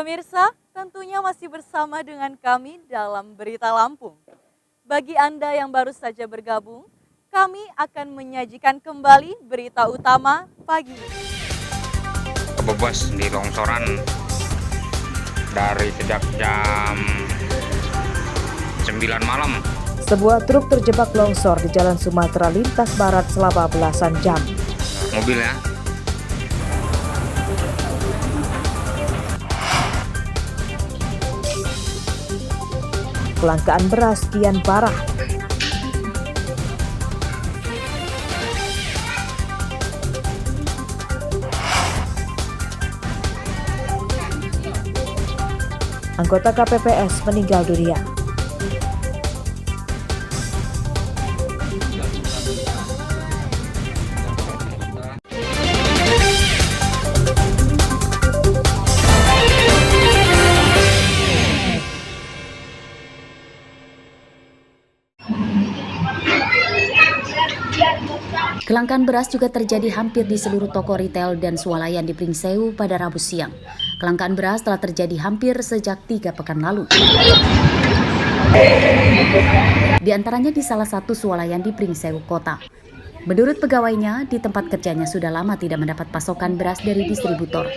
Pemirsa, tentunya masih bersama dengan kami dalam Berita Lampung. Bagi Anda yang baru saja bergabung, kami akan menyajikan kembali berita utama pagi. Kebebas di longsoran dari sejak jam 9 malam. Sebuah truk terjebak longsor di Jalan Sumatera lintas barat selama belasan jam. Mobilnya Kelangkaan beras kian parah. Anggota KPPS meninggal dunia. Kelangkaan beras juga terjadi hampir di seluruh toko retail dan swalayan di Pringsewu pada Rabu siang. Kelangkaan beras telah terjadi hampir sejak 3 pekan lalu. Di antaranya di salah satu swalayan di Pringsewu Kota. Menurut pegawainya, di tempat kerjanya sudah lama tidak mendapat pasokan beras dari distributor.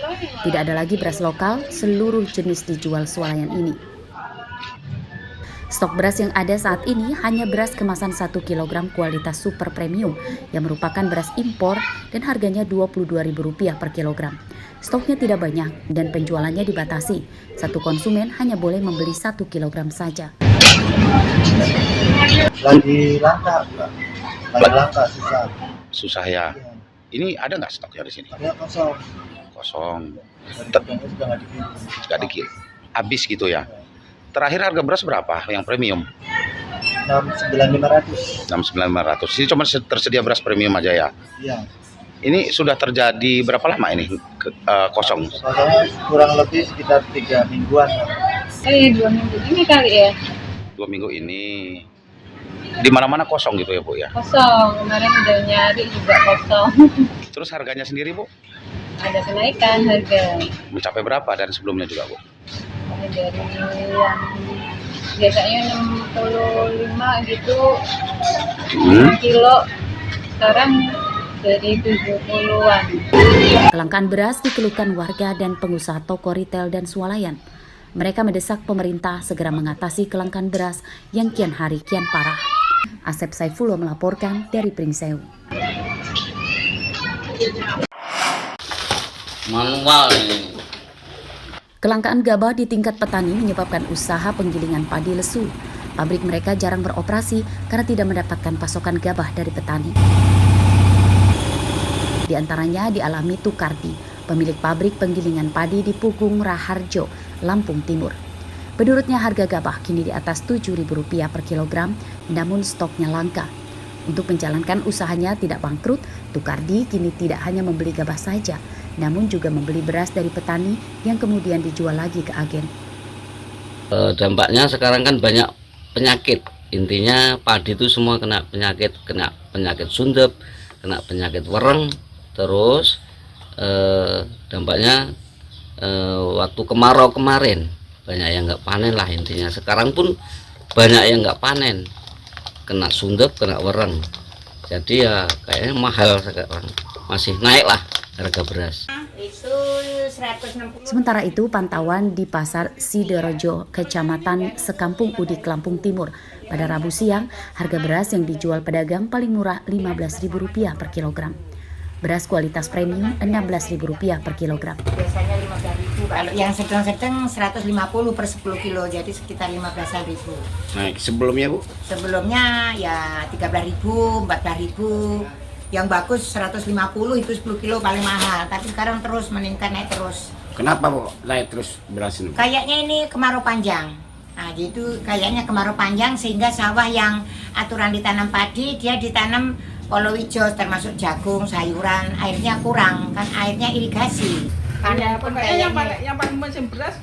Tidak ada lagi beras lokal, seluruh jenis dijual swalayan ini. Stok beras yang ada saat ini hanya beras kemasan 1 kg kualitas super premium yang merupakan beras impor dan harganya Rp22.000 per kilogram. Stoknya tidak banyak dan penjualannya dibatasi. Satu konsumen hanya boleh membeli 1 kg saja. Lagi langka, susah. susah ya. Ini ada nggak stoknya di sini? Ada kosong. Kosong. Harganya sudah nggak dikirim. Nggak dikirim. Habis gitu ya. Terakhir harga beras berapa yang premium? 6.900. 6.900. Ini cuma tersedia beras premium aja ya. Iya. Ini sudah terjadi berapa lama ini kosong? Kosongnya kurang lebih sekitar 3 mingguan. 2 minggu ini kali ya. 2 minggu ini. Di mana-mana kosong gitu ya, Bu ya? Kosong, kemarin udah nyari juga kosong. Terus harganya sendiri, Bu? Ada kenaikan harga. Mencapai berapa dari sebelumnya juga, Bu? Dari yang biasanya 65 gitu, 5 kilo, sekarang dari 70-an. Kelangkaan beras dikeluhkan warga dan pengusaha toko retail dan swalayan. Mereka mendesak pemerintah segera mengatasi kelangkaan beras yang kian hari kian parah. Asep Saifullah melaporkan dari Pringsewu. Manual ini. Kelangkaan gabah di tingkat petani menyebabkan usaha penggilingan padi lesu. Pabrik mereka jarang beroperasi karena tidak mendapatkan pasokan gabah dari petani. Di antaranya dialami Tukardi, pemilik pabrik penggilingan padi di Pugung Raharjo, Lampung Timur. Menurutnya harga gabah kini di atas Rp7.000 per kilogram, namun stoknya langka. Untuk menjalankan usahanya tidak bangkrut, Tukardi kini tidak hanya membeli gabah saja, namun juga membeli beras dari petani yang kemudian dijual lagi ke agen. Dampaknya sekarang kan banyak penyakit. Intinya padi itu semua kena penyakit sundep, kena penyakit wereng. Terus dampaknya waktu kemarau kemarin banyak yang nggak panen lah intinya. Sekarang pun banyak yang nggak panen, kena sundep, kena wereng. Jadi ya kayaknya mahal sekarang, masih naik lah harga beras. Sementara itu, pantauan di Pasar Sidorejo, Kecamatan Sekampung Udik, Lampung Timur, pada Rabu siang, harga beras yang dijual pedagang paling murah Rp15.000 per kilogram. Beras kualitas premium Rp16.000 per kilogram. Biasanya 15.000, kalau yang sedang-sedang 150 per 10 kilo, jadi sekitar 15.000. Naik sebelumnya, Bu? Sebelumnya ya 13.000, 14.000. Yang bagus 150 itu 10 kilo paling mahal, tapi sekarang terus meningkat, naik terus. Kenapa, Bu? Naik terus beras ini? Kayaknya ini kemarau panjang. Nah, gitu kayaknya kemarau panjang sehingga sawah yang aturan ditanam padi dia ditanam palawija termasuk jagung, sayuran, airnya kurang, kan airnya irigasi. Karena pun yang paling musim beras.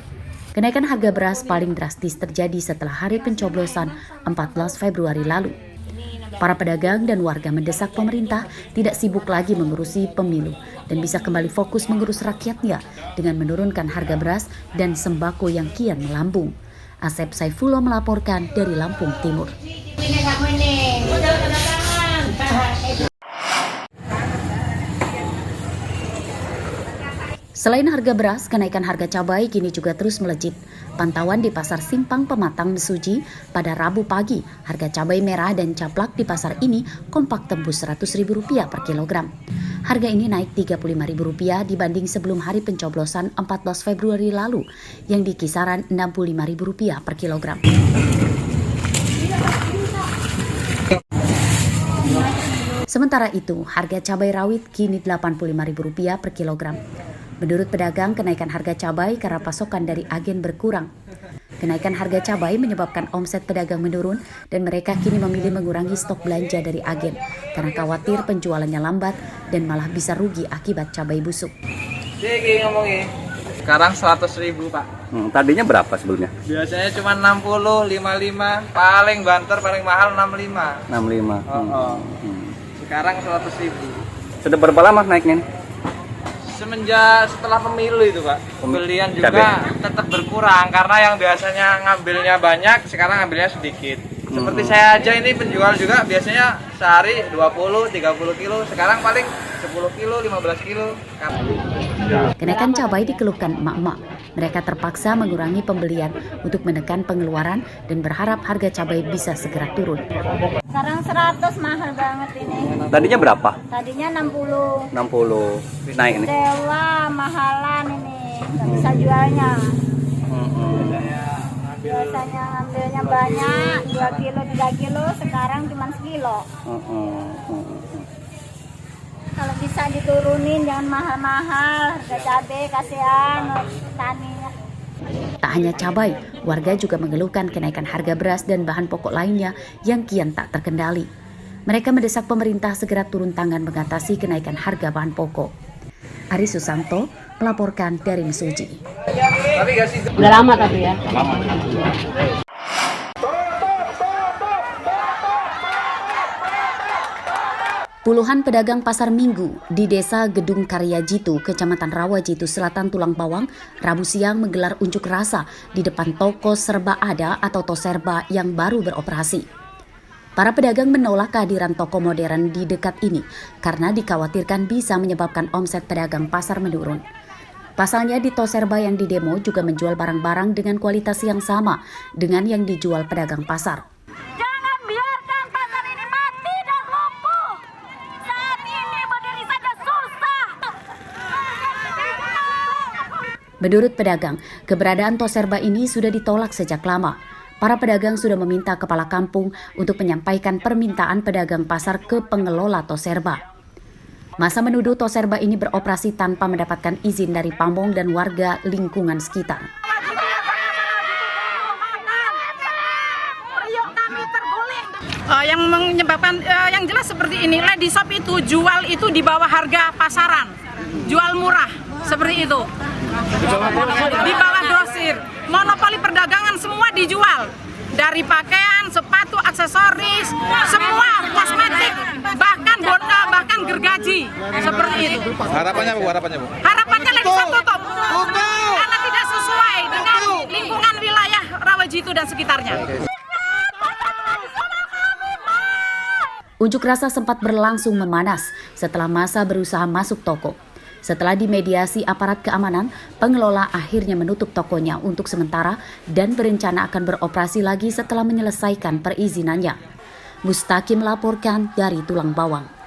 Kenaikan harga beras paling drastis terjadi setelah hari pencoblosan 14 Februari lalu. Para pedagang dan warga mendesak pemerintah tidak sibuk lagi mengurusi pemilu dan bisa kembali fokus mengurus rakyatnya dengan menurunkan harga beras dan sembako yang kian melambung. Asep Saifullah melaporkan dari Lampung Timur. Selain harga beras, kenaikan harga cabai kini juga terus melejit. Pantauan di Pasar Simpang Pematang Mesuji pada Rabu pagi, harga cabai merah dan caplak di pasar ini kompak tembus Rp100.000 per kilogram. Harga ini naik Rp35.000 dibanding sebelum hari pencoblosan 14 Februari lalu yang di kisaran Rp65.000 per kilogram. Sementara itu, harga cabai rawit kini Rp85.000 per kilogram. Menurut pedagang, kenaikan harga cabai karena pasokan dari agen berkurang. Kenaikan harga cabai menyebabkan omset pedagang menurun dan mereka kini memilih mengurangi stok belanja dari agen karena khawatir penjualannya lambat dan malah bisa rugi akibat cabai busuk. Sekarang 100.000 Pak. Tadinya berapa sebelumnya? Biasanya cuma 60, 55, paling banter paling mahal 65. 65. Sekarang 100.000. Sudah berapa lama naiknya? Semenjak setelah pemilu itu Pak, pembelian juga tetap berkurang karena yang biasanya ngambilnya banyak, sekarang ngambilnya sedikit. Seperti saya aja ini penjual juga biasanya sehari 20, 30 kilo, sekarang paling 10 kilo, 15 kilo. Kenaikan cabai dikeluhkan emak-emak. Mereka terpaksa mengurangi pembelian untuk menekan pengeluaran dan berharap harga cabai bisa segera turun. Sekarang 100 mahal banget ini. Tadinya berapa? Tadinya 60. 60 naik nih. Sewa mahalan ini, nggak bisa jualnya. Biasanya ngambilnya banyak, 2 kilo, 3 kilo, sekarang cuma sekilo. Kalau bisa diturunin, jangan mahal-mahal, harga cabai, kasihan taninya. Tak hanya cabai, warga juga mengeluhkan kenaikan harga beras dan bahan pokok lainnya yang kian tak terkendali. Mereka mendesak pemerintah segera turun tangan mengatasi kenaikan harga bahan pokok. Ari Susanto melaporkan dari Mesuji. Udah lama tapi ya. Puluhan pedagang pasar Minggu di Desa Gedung Karya Jitu, Kecamatan Rawajitu Selatan, Tulang Bawang, Rabu siang menggelar unjuk rasa di depan toko Serba Ada atau Toserba yang baru beroperasi. Para pedagang menolak kehadiran toko modern di dekat ini karena dikhawatirkan bisa menyebabkan omset pedagang pasar menurun. Pasalnya di Toserba yang didemo juga menjual barang-barang dengan kualitas yang sama dengan yang dijual pedagang pasar. Jangan biarkan pasar ini mati dan lumpuh. Saat ini berdiri saja susah. Menurut pedagang, keberadaan Toserba ini sudah ditolak sejak lama. Para pedagang sudah meminta kepala kampung untuk menyampaikan permintaan pedagang pasar ke pengelola Toserba. Masa menuduh Toserba ini beroperasi tanpa mendapatkan izin dari pamong dan warga lingkungan sekitar. Yang menyebabkan yang jelas seperti ini, Lady Shop itu jual itu di bawah harga pasaran, jual murah seperti itu, di bawah grosir. Monopoli perdagangan semua dijual, dari pakaian, sepatu, aksesoris, semua kosmetik, bahkan gergaji seperti itu. Harapannya Bu? Harapannya Lady Shop tutup karena tidak sesuai dengan lingkungan wilayah Rawajitu dan sekitarnya. Unjuk rasa sempat berlangsung memanas setelah massa berusaha masuk toko. Setelah dimediasi aparat keamanan, pengelola akhirnya menutup tokonya untuk sementara dan berencana akan beroperasi lagi setelah menyelesaikan perizinannya. Mustaqim melaporkan dari Tulang Bawang.